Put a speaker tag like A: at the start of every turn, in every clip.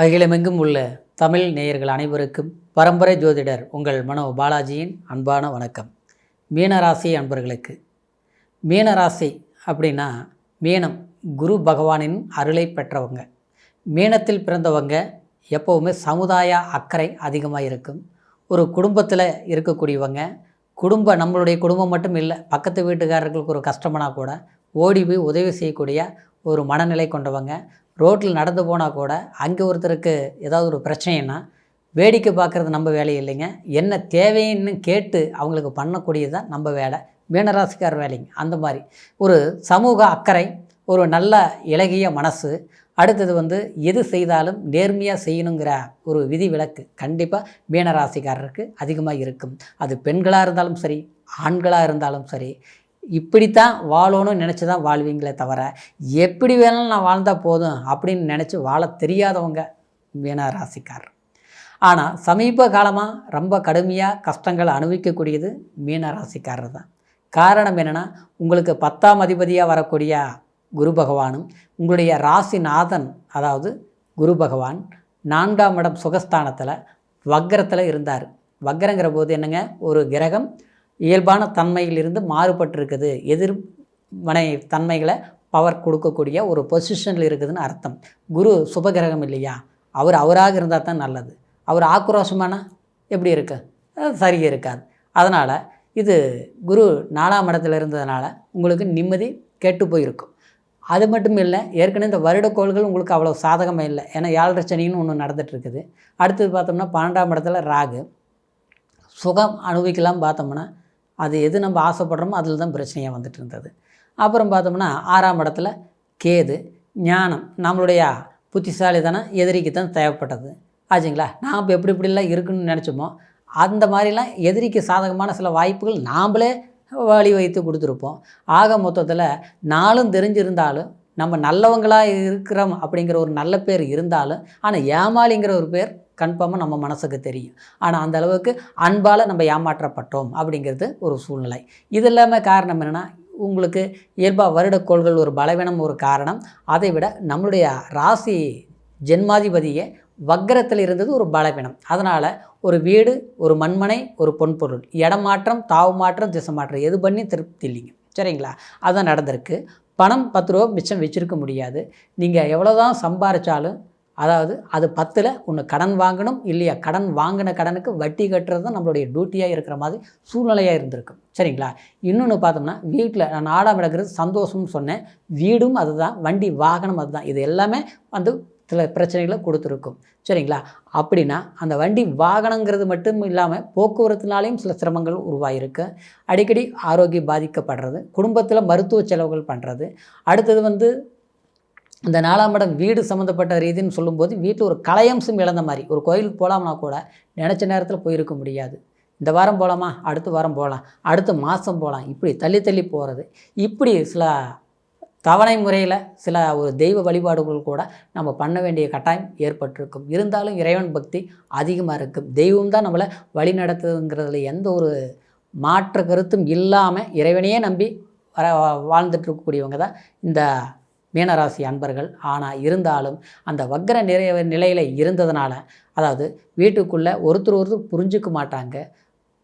A: அகிலமெங்கும் உள்ள தமிழ் நேயர்கள் அனைவருக்கும் பரம்பரை ஜோதிடர் உங்கள் மனோ பாலாஜியின் அன்பான வணக்கம். மீனராசி அன்பர்களுக்கு, மீனராசி அப்படின்னா மீனம் குரு பகவானின் அருளை பெற்றவங்க. மீனத்தில் பிறந்தவங்க எப்போவுமே சமுதாய அக்கறை அதிகமாக இருக்கும். ஒரு குடும்பத்தில் இருக்கக்கூடியவங்க, நம்மளுடைய குடும்பம் மட்டும் இல்லை, பக்கத்து வீட்டுக்காரர்களுக்கு ஒரு கஷ்டம்னா கூட ஓடி போய் உதவி செய்யக்கூடிய ஒரு மனநிலை கொண்டவங்க. ரோட்டில் நடந்து போனால் கூட அங்கே ஒருத்தருக்கு ஏதாவது ஒரு பிரச்சனைன்னா வேடிக்கை பார்க்குறது நம்ம வேலை இல்லைங்க, என்ன தேவைன்னு கேட்டு அவங்களுக்கு பண்ணக்கூடியது தான் நம்ம வேலை, மீனராசிக்கார வேலைங்க. அந்த மாதிரி ஒரு சமூக அக்கறை, ஒரு நல்ல இளகிய மனசு, அடுத்தது எது செய்தாலும் நேர்மையாக செய்யணுங்கிற ஒரு விதி விலக்கு கண்டிப்பாக மீனராசிக்காரருக்கு அதிகமாக இருக்கும். அது பெண்களாக இருந்தாலும் சரி, ஆண்களாக இருந்தாலும் சரி, இப்படித்தான் வாழணும்னு நினச்சி தான் வாழ்வீங்களே தவிர எப்படி வேணாலும் நான் வாழ்ந்தால் போதும் அப்படின்னு நினச்சி வாழ தெரியாதவங்க மீனராசிக்காரர். ஆனால் சமீப காலமாக ரொம்ப கடுமையாக கஷ்டங்கள் அனுபவிக்கக்கூடியது மீனராசிக்காரர் தான். காரணம் என்னென்னா, உங்களுக்கு 10ஆம் அதிபதியாக வரக்கூடிய குரு பகவானும் உங்களுடைய ராசிநாதன் அதாவது குரு பகவான் 4ஆம் இடம் சுகஸ்தானத்தில் வக்கரத்தில் இருந்தார். வக்கரங்கிற போது என்னங்க, ஒரு கிரகம் இயல்பான தன்மையிலிருந்து மாறுபட்டிருக்குது, எதிர்மனை தன்மைகளை பவர் கொடுக்கக்கூடிய ஒரு பொசிஷனில் இருக்குதுன்னு அர்த்தம். குரு சுபகிரகம் இல்லையா, அவராக இருந்தால் தான் நல்லது. அவர் ஆக்ரோஷமான எப்படி இருக்கு, சரியாக இருக்காது. அதனால் இது குரு 4ஆம் இடத்துல இருந்ததுனால உங்களுக்கு நிம்மதி கெட்டு போயிருக்கும். அது மட்டும் இல்லை, ஏற்கனவே இந்த வருடக்கோள்கள் உங்களுக்கு அவ்வளோ சாதகமாக இல்லை. ஏன்னா 7.5 சனின்னு ஒன்று நடந்துகிட்ருக்குது. அடுத்தது பார்த்தோம்னா 12ஆம் இடத்துல ராகு, சுகம் அனுபவிக்கலாம் பார்த்தோம்னா அது எது நம்ம ஆசைப்படுறோமோ அதில் தான் பிரச்சனையாக வந்துட்டு இருந்தது. அப்புறம் பார்த்தோம்னா 6ஆம் இடத்துல கேது, ஞானம், நம்மளுடைய புத்திசாலித்தனம் எதிரிக்கு தான் தேவைப்பட்டது ஆச்சுங்களா. நாம் இப்போ எப்படிலாம் இருக்குன்னு நினச்சோமோ அந்த மாதிரிலாம் எதிரிக்கு சாதகமான சில வாய்ப்புகள் நாம்ளே வழி வைத்து கொடுத்துருப்போம். ஆக மொத்தத்தில் நாளும் தெரிஞ்சிருந்தாலும் நம்ம நல்லவங்களாக இருக்கிறோம் அப்படிங்கிற ஒரு நல்ல பேர் இருந்தாலும், ஆனால் ஏமாளிங்கிற ஒரு பேர் கன்ஃபார்மாக நம்ம மனசுக்கு தெரியும். ஆனால் அந்த அளவுக்கு அன்பால் நம்ம ஏமாற்றப்பட்டோம் அப்படிங்கிறது ஒரு சூழ்நிலை. இது இல்லாமல் காரணம் என்னென்னா, உங்களுக்கு இயல்பாக வருடக்கோள்கள் ஒரு பலவீனம் ஒரு காரணம். அதை விட நம்மளுடைய ராசி ஜென்மாதிபதியே வக்கரத்தில் இருந்தது ஒரு பலவீனம். அதனால் ஒரு வீடு, ஒரு மண்மனை, ஒரு பொன்பொருள், இடம் மாற்றம், தாவு மாற்றம், திசை மாற்றம் எது பண்ணி திருப்தி இல்லைங்க, சரிங்களா. அதுதான் நடந்திருக்கு. பணம் 10 ரூபா மிச்சம் வச்சுருக்க முடியாது. நீங்கள் எவ்வளோ தான் சம்பாரித்தாலும், அதாவது அது 10ல் ஒன்று கடன் வாங்கணும் இல்லையா, கடன் வாங்கின கடனுக்கு வட்டி கட்டுறது தான் நம்மளுடைய டியூட்டியாக இருக்கிற மாதிரி சூழ்நிலையாக இருந்திருக்கும், சரிங்களா. இன்னொன்று பார்த்தோம்னா, வீட்டில் நான் 4ஆம் இடங்கிறது சந்தோஷம்னு சொன்னேன், வீடும் அதுதான், வண்டி வாகனம் அதுதான். இது எல்லாமே சில பிரச்சனைகளை கொடுத்துருக்கும், சரிங்களா. அப்படின்னா அந்த வண்டி வாகனங்கிறது மட்டும் இல்லாமல் போக்குவரத்துனாலையும் சில சிரமங்கள் உருவாகிருக்கு. அடிக்கடி ஆரோக்கியம் பாதிக்கப்படுறது, குடும்பத்தில் மருத்துவ செலவுகள் பண்ணுறது. அடுத்தது இந்த 4ஆம் இடம் வீடு சம்மந்தப்பட்ட ரீதின்னு சொல்லும்போது, வீட்டில் ஒரு கலையம்சம் இழந்த மாதிரி. ஒரு கோயிலுக்கு போகலாம்னா கூட நினச்ச நேரத்தில் போயிருக்க முடியாது. இந்த வாரம் போகலாமா, அடுத்த வாரம் போகலாம், அடுத்த மாதம் போகலாம், இப்படி தள்ளி போகிறது. இப்படி சில தவணை முறையில் சில ஒரு தெய்வ வழிபாடுகள் கூட நம்ம பண்ண வேண்டிய கட்டாயம் ஏற்பட்டிருக்கும். இருந்தாலும் இறைவன் பக்தி அதிகமாக இருக்கும். தெய்வம் தான் நம்மளை வழி நடத்துதுங்கிறதுல எந்த ஒரு மாற்று கருத்தும் இல்லாமல் இறைவனையே நம்பி வாழ்ந்துட்டுருக்கக்கூடியவங்க தான் இந்த மீனராசி அன்பர்கள். ஆனால் இருந்தாலும் அந்த வக்கர நிலையில் இருந்ததுனால, அதாவது வீட்டுக்குள்ளே ஒருத்தர் புரிஞ்சிக்க மாட்டாங்க.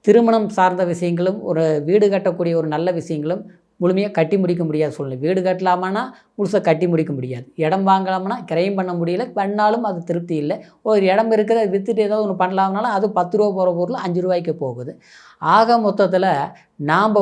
A: திருமணம் சார்ந்த விஷயங்களும், ஒரு வீடு கட்டக்கூடிய ஒரு நல்ல விஷயங்களும் முழுமையாக கட்டி முடிக்க முடியாத சூழ்நிலை. வீடு கட்டலாமான்னா முழுசாக கட்டி முடிக்க முடியாது. இடம் வாங்கலாம்னா கிரையம் பண்ண முடியல, பண்ணாலும் அது திருப்தி இல்லை. ஒரு இடம் இருக்கிறத விற்றுட்டு ஏதாவது ஒன்று பண்ணலாம்னாலும் அது 10 ரூபா போகிற பொருள் 5 ரூபாய்க்கு போகுது. ஆக மொத்தத்தில் நாம்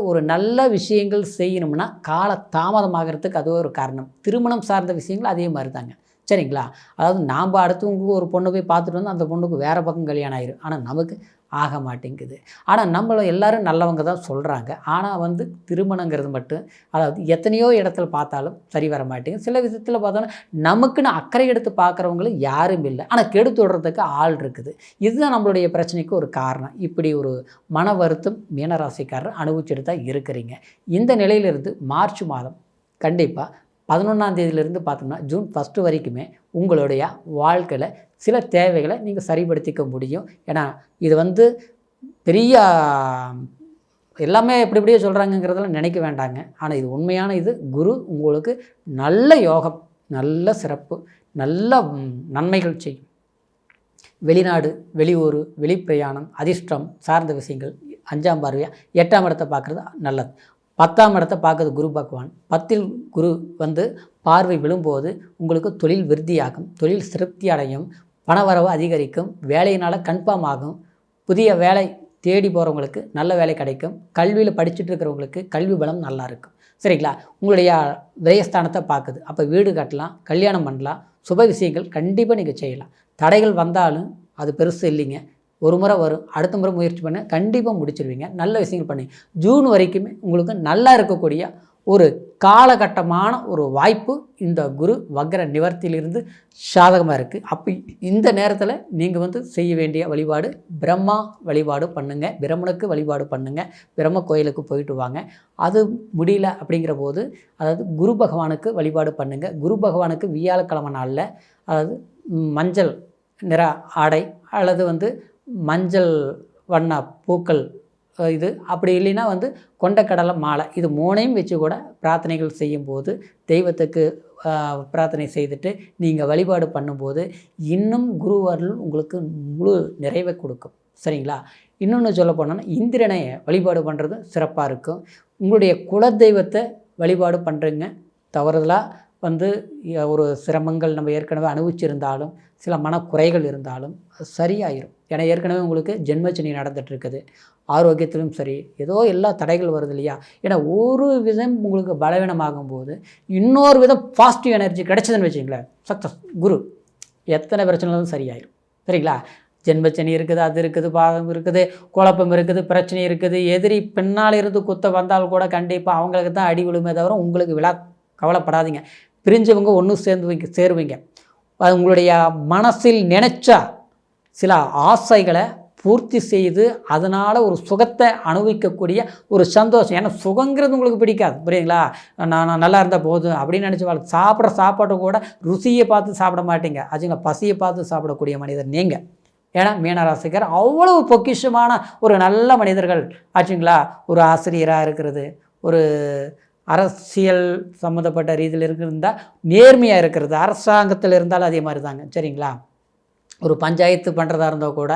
A: ஒரு நல்ல விஷயங்கள் செய்யணும்னா கால தாமதமாகிறதுக்கு அது ஒரு காரணம். திருமணம் சார்ந்த விஷயங்கள் அதே மாதிரி தாங்க, சரிங்களா. அதாவது நாம் அடுத்தவங்களுக்கு ஒரு பொண்ணு போய் பார்த்துட்டு வந்து அந்த பொண்ணுக்கு வேறு பக்கம் கல்யாணம் ஆயிரும், ஆனால் நமக்கு ஆக மாட்டேங்குது. ஆனால் நம்மளும் எல்லோரும் நல்லவங்க தான் சொல்கிறாங்க. ஆனால் திருமணங்கிறது மட்டும், அதாவது எத்தனையோ இடத்துல பார்த்தாலும் சரி வர மாட்டேங்குது. சில விஷயத்தில் பார்த்தோன்னா நமக்குன்னு அக்கறை எடுத்து பார்க்குறவங்களும் யாரும் இல்லை, ஆனால் கெடுத்து விடுறதுக்கு ஆள் இருக்குது. இதுதான் நம்மளுடைய பிரச்சனைக்கு ஒரு காரணம். இப்படி ஒரு மன வருத்தம் மீனராசிக்காரர் அனுபவிச்சுட்டு தான் இருக்கிறீங்க. இந்த நிலையிலிருந்து மார்ச் மாதம் கண்டிப்பாக 11ஆம் தேதியிலிருந்து பார்த்தோம்னா ஜூன் 1 வரைக்குமே உங்களுடைய வாழ்க்கையில் சில தேவைகளை நீங்கள் சரிப்படுத்திக்க முடியும். ஏன்னா இது பெரிய எல்லாமே எப்படியே சொல்கிறாங்கங்கிறதெல்லாம் நினைக்க வேண்டாங்க. ஆனால் இது உண்மையான குரு உங்களுக்கு நல்ல யோகம், நல்ல சிறப்பு, நல்ல நன்மைகள் செய்யும். வெளிநாடு, வெளியூர், வெளிப்பிரயாணம், அதிர்ஷ்டம் சார்ந்த விஷயங்கள் 5ஆம் பார்வையாக 8ஆம் இடத்தை பார்க்குறது நல்லது. 10ஆம் இடத்தை பார்க்குறது குரு பகவான். 10இல் குரு பார்வை விழும்போது உங்களுக்கு தொழில் விருத்தியாகும், தொழில் திருப்தி அடையும், பணவரவு அதிகரிக்கும், வேலையினால் கன்ஃபார்ம் ஆகும், புதிய வேலை தேடி போகிறவங்களுக்கு நல்ல வேலை கிடைக்கும், கல்வியில் படிச்சுட்டு இருக்கிறவங்களுக்கு கல்வி பலம் நல்லா இருக்கும். சரிங்களா? உங்களுடைய விரயஸ்தானத்தை பார்க்குது. அப்போ வீடு கட்டலாம், கல்யாணம் பண்ணலாம், சுப விஷயங்கள் கண்டிப்பாக நீங்கள் செய்யலாம். தடைகள் வந்தாலும் அது பெருசு இல்லைங்க. ஒரு முறை வரும், அடுத்த முறை முயற்சி பண்ண கண்டிப்பாக முடிச்சிருவீங்க. நல்ல விஷயங்கள் பண்ணி ஜூன் வரைக்குமே உங்களுக்கு நல்லா இருக்கக்கூடிய ஒரு காலகட்டமான ஒரு வாய்ப்பு இந்த குரு வக்ர நிவர்த்தியிலிருந்து சாதகமாக இருக்குது. அப்போ இந்த நேரத்தில் நீங்கள் செய்ய வேண்டிய வழிபாடு பிரம்மா வழிபாடு பண்ணுங்கள், பிரம்மனுக்கு வழிபாடு பண்ணுங்கள், பிரம்ம கோயிலுக்கு போயிட்டு வாங்க. அது முடியல அப்படிங்கிற போது அதாவது குரு பகவானுக்கு வழிபாடு பண்ணுங்கள். குரு பகவானுக்கு வியாழக்கிழமை நாளில் அதாவது மஞ்சள் நிற ஆடை அல்லது மஞ்சள் வண்ண பூக்கள் இது அப்படி இல்லைன்னா கொண்டக்கடலை மாலை இது 3ஐயும் வச்சு கூட பிரார்த்தனைகள் செய்யும்போது தெய்வத்துக்கு பிரார்த்தனை செய்துட்டு நீங்கள் வழிபாடு பண்ணும்போது இன்னும் குருவருள் உங்களுக்கு முழு நிறைவை கொடுக்கும். சரிங்களா? இன்னொன்று சொல்ல போனோன்னா இந்திரனை வழிபாடு பண்ணுறது சிறப்பாக இருக்கும். உங்களுடைய குலதெய்வத்தை வழிபாடு பண்ணுறீங்க, தவறுதலாக ஒரு சிரமங்கள் நம்ம ஏற்கனவே அனுபவிச்சிருந்தாலும் சில மனக்குறைகள் இருந்தாலும் சரியாயிரும். ஏன்னா ஏற்கனவே உங்களுக்கு ஜென்மச்சனி நடந்துகிட்ருக்குது, ஆரோக்கியத்திலும் சரி ஏதோ எல்லா தடைகள் வருது இல்லையா? ஏன்னா ஒரு விதம் உங்களுக்கு பலவீனமாகும் போது இன்னொரு விதம் பாசிட்டிவ் எனர்ஜி கிடைச்சதுன்னு வச்சுங்களேன், சக்ஸஸ் குரு எத்தனை பிரச்சனைகளும் சரியாயிரும். சரிங்களா? ஜென்மச்சனி இருக்குது, அது இருக்குது, பாகம் இருக்குது, குழப்பம் இருக்குது, பிரச்சனை இருக்குது, எதிரி பின்னால் இருந்து குத்த வந்தால் கூட கண்டிப்பாக அவங்களுக்கு தான் அடி விழுமே தவிர உங்களுக்கு கவலைப்படாதீங்க. பிரிஞ்சவங்க ஒன்று சேருவீங்க. உங்களுடைய மனசில் நினைச்சா சில ஆசைகளை பூர்த்தி செய்து அதனால் ஒரு சுகத்தை அனுபவிக்கக்கூடிய ஒரு சந்தோஷம். ஏன்னா சுகங்கிறது உங்களுக்கு பிடிக்காது, புரியுங்களா? நான் நல்லா இருந்தால் போதும் அப்படின்னு நினச்சி சாப்பிட்ற சாப்பாட்டை கூட ருசியை பார்த்து சாப்பிட மாட்டீங்க, ஆச்சுங்களா? பசியை பார்த்து சாப்பிடக்கூடிய மனிதர் நீங்கள். ஏன்னா மீனராசிக்கார் அவ்வளவு பொக்கிஷமான ஒரு நல்ல மனிதர்கள், ஆச்சுங்களா? ஒரு ஆசிரியராக இருக்கிறது, ஒரு அரசியல் சம்மந்தப்பட்ட ரீதியில் இருந்தால் நேர்மையாக இருக்கிறது, அரசாங்கத்தில் இருந்தாலும் அதே மாதிரி தாங்க. சரிங்களா? ஒரு பஞ்சாயத்து பண்ணுறதா இருந்தால் கூட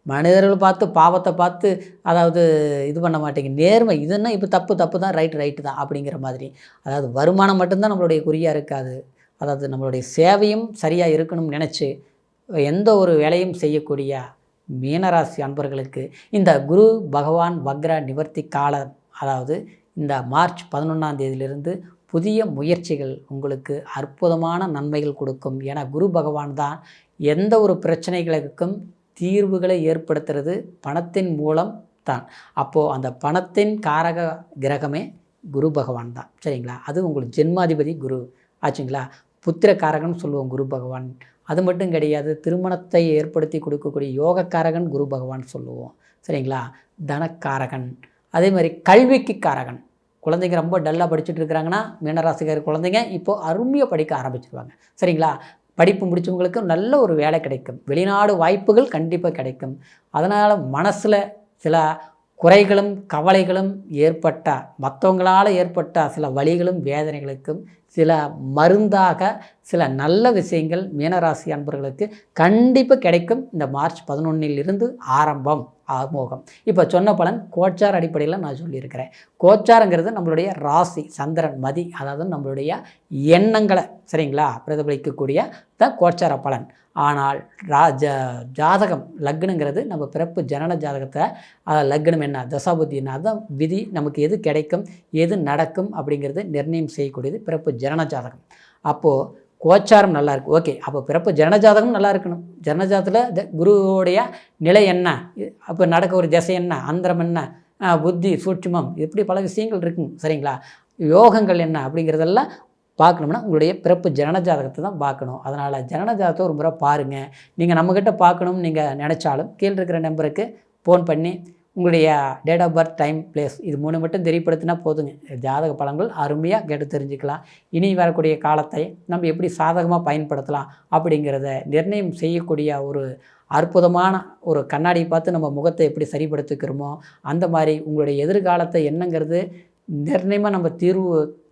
A: மனிதர்கள் பார்த்து பாவத்தை பார்த்து அதாவது இது பண்ண மாட்டேங்க, நேர்மை இதுன்னா இப்போ தப்பு தான், ரைட்டு தான் அப்படிங்கிற மாதிரி. அதாவது வருமானம் மட்டும்தான் நம்மளுடைய குறியாக இருக்காது, அதாவது நம்மளுடைய சேவையும் சரியாக இருக்கணும்னு நினச்சி எந்த ஒரு வேலையும் செய்யக்கூடிய மீனராசி அன்பர்களுக்கு இந்த குரு பகவான் வக்ர நிவர்த்தி காலம், அதாவது இந்த மார்ச் 11ஆம் தேதியிலிருந்து புதிய முயற்சிகள் உங்களுக்கு அற்புதமான நன்மைகள் கொடுக்கும். ஏன்னா குரு பகவான் தான் எந்த ஒரு பிரச்சனைகளுக்கும் தீர்வுகளை ஏற்படுத்துறது பணத்தின் மூலம் தான். அப்போது அந்த பணத்தின் காரக கிரகமே குரு பகவான் தான். சரிங்களா? அது உங்களுக்கு ஜென்மாதிபதி குரு, ஆச்சுங்களா? புத்திரக்காரகன் சொல்லுவோம் குரு பகவான். அது மட்டும் கிடையாது, திருமணத்தை ஏற்படுத்தி கொடுக்கக்கூடிய யோகக்காரகன் குரு பகவான் சொல்லுவோம். சரிங்களா? தனக்காரகன், அதே மாதிரி கல்விக்கு காரகன். குழந்தைங்க ரொம்ப டல்லாக படிச்சுட்டு இருக்கிறாங்கன்னா மீனராசிக்கார குழந்தைங்க இப்போது அருமையாக படிக்க ஆரம்பிச்சிருவாங்க. சரிங்களா? படிப்பு முடித்தவங்களுக்கு நல்ல ஒரு வேலை கிடைக்கும், வெளிநாடு வாய்ப்புகள் கண்டிப்பாக கிடைக்கும். அதனால் மனசில் சில குறைகளும் கவலைகளும் ஏற்பட்டால், மற்றவங்களால் ஏற்பட்ட சில வலிகளும் வேதனைகளுக்கும் சில மருந்தாக சில நல்ல விஷயங்கள் மீனராசி அன்பர்களுக்கு கண்டிப்பாக கிடைக்கும். இந்த மார்ச் 11இலிருந்து ஆரம்பம் ஆமோகம். இப்போ சொன்ன பலன் கோச்சார் அடிப்படையில் நான் சொல்லியிருக்கிறேன். கோச்சாரங்கிறது நம்மளுடைய ராசி சந்திரன் மதி, அதாவது நம்மளுடைய எண்ணங்களை சரிங்களா பிரதிபலிக்கக்கூடிய தான் கோச்சார பலன். ஆனால் ஜாதகம் லக்னங்கிறது நம்ம பிறப்பு ஜனன ஜாதகத்தை லக்னம் என்ன தசாபுத்தி என்ன அதுதான் விதி, நமக்கு எது கிடைக்கும் எது நடக்கும் அப்படிங்கிறது நிர்ணயம் செய்யக்கூடியது பிறப்பு ஜனன ஜாதகம். அப்போது கோச்சாரம் நல்லா இருக்குது, ஓகே. அப்போ பிறப்பு ஜனன ஜாதகம் நல்லா இருக்கணும். ஜனன ஜாதகத்தில் குருவோடைய நிலை என்ன, அப்போ நடக்க ஒரு திசை என்ன, அந்தரம் என்ன, புத்தி சூட்சுமம், இப்படி பல விஷயங்கள் இருக்குங்க. சரிங்களா? யோகங்கள் என்ன அப்படிங்கிறதெல்லாம் பார்க்கணும்னா உங்களுடைய பிறப்பு ஜனன ஜாதகத்தை தான் பார்க்கணும். அதனால் ஜனன ஜாதகத்தை ஒரு முறை பாருங்கள். நீங்கள் நம்மக்கிட்ட பார்க்கணும்னு நீங்கள் நினச்சாலும் கீழே இருக்கிற நம்பருக்கு ஃபோன் பண்ணி உங்களுடைய date of birth, time, place இது 3 மட்டும் தெரியப்படுத்தினா போதுங்க. ஜாதக பலன்கள் அருமையாக கேட்டு தெரிஞ்சுக்கலாம். இனி வரக்கூடிய காலத்தை நம்ம எப்படி சாதகமாக பயன்படுத்தலாம் அப்படிங்கிறத நிர்ணயம் செய்யக்கூடிய ஒரு அற்புதமான ஒரு கண்ணாடியை பார்த்து நம்ம முகத்தை எப்படி சரிப்படுத்திக்கிறோமோ அந்த மாதிரி உங்களுடைய எதிர்காலத்தை என்னங்கிறது நிர்ணயமாக நம்ம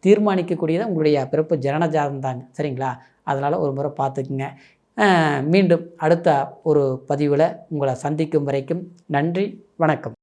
A: தீர்மானிக்கக்கூடியது உங்களுடைய பிறப்பு ஜனன ஜாதகம் தாங்க. சரிங்களா? அதனால் ஒரு முறை பார்த்துக்குங்க. மீண்டும் அடுத்த ஒரு பதிவில் உங்களை சந்திக்கும் வரைக்கும் நன்றி, வணக்கம்.